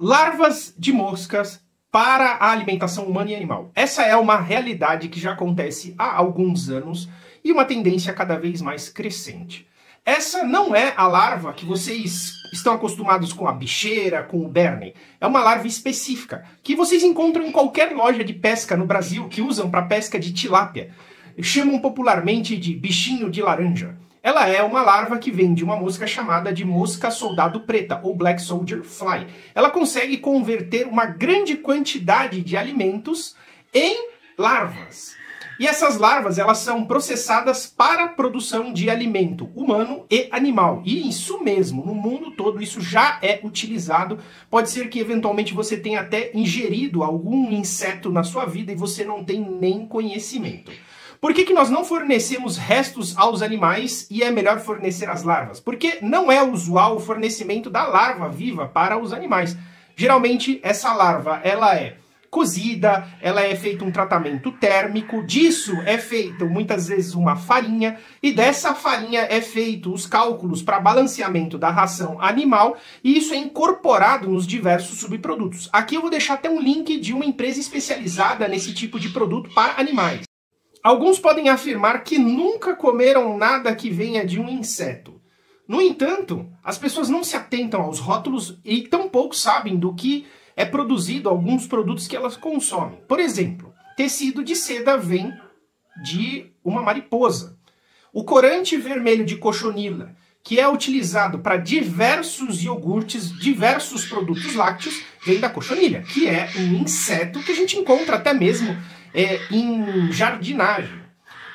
Larvas de moscas para a alimentação humana e animal. Essa é uma realidade que já acontece há alguns anos e uma tendência cada vez mais crescente. Essa não é a larva que vocês estão acostumados com a bicheira, com o berne. É uma larva específica, que vocês encontram em qualquer loja de pesca no Brasil que usam para pesca de tilápia. Chamam popularmente de bichinho de laranja. Ela é uma larva que vem de uma mosca chamada de mosca soldado preta, ou Black Soldier Fly. Ela consegue converter uma grande quantidade de alimentos em larvas. E essas larvas, elas são processadas para a produção de alimento humano e animal. E isso mesmo, no mundo todo, isso já é utilizado. Pode ser que eventualmente você tenha até ingerido algum inseto na sua vida e você não tem nem conhecimento. Por que nós não fornecemos restos aos animais e é melhor fornecer as larvas? Porque não é usual o fornecimento da larva viva para os animais. Geralmente, essa larva, ela é cozida, ela é feito um tratamento térmico, disso é feito muitas vezes uma farinha, e dessa farinha é feito os cálculos para balanceamento da ração animal, e isso é incorporado nos diversos subprodutos. Aqui eu vou deixar até um link de uma empresa especializada nesse tipo de produto para animais. Alguns podem afirmar que nunca comeram nada que venha de um inseto. No entanto, as pessoas não se atentam aos rótulos e tampouco sabem do que é produzido alguns produtos que elas consomem. Por exemplo, tecido de seda vem de uma mariposa. O corante vermelho de cochonila, que é utilizado para diversos iogurtes, diversos produtos lácteos, vem da cochonilha, que é um inseto que a gente encontra até mesmo em jardinagem.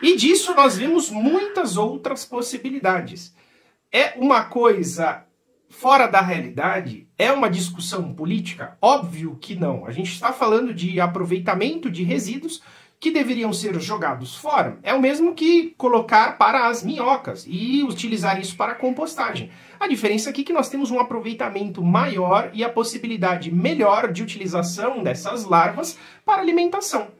E disso nós vemos muitas outras possibilidades. É uma coisa fora da realidade? É uma discussão política? Óbvio que não. A gente está falando de aproveitamento de resíduos que deveriam ser jogados fora. É o mesmo que colocar para as minhocas e utilizar isso para compostagem. A diferença aqui é que nós temos um aproveitamento maior e a possibilidade melhor de utilização dessas larvas para alimentação.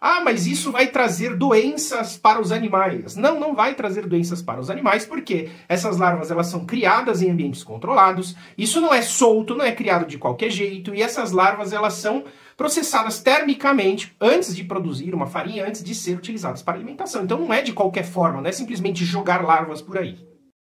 Ah, mas isso vai trazer doenças para os animais. Não, não vai trazer doenças para os animais, porque essas larvas elas são criadas em ambientes controlados, isso não é solto, não é criado de qualquer jeito, e essas larvas elas são processadas termicamente antes de produzir uma farinha, antes de ser utilizadas para alimentação. Então não é de qualquer forma, não é simplesmente jogar larvas por aí.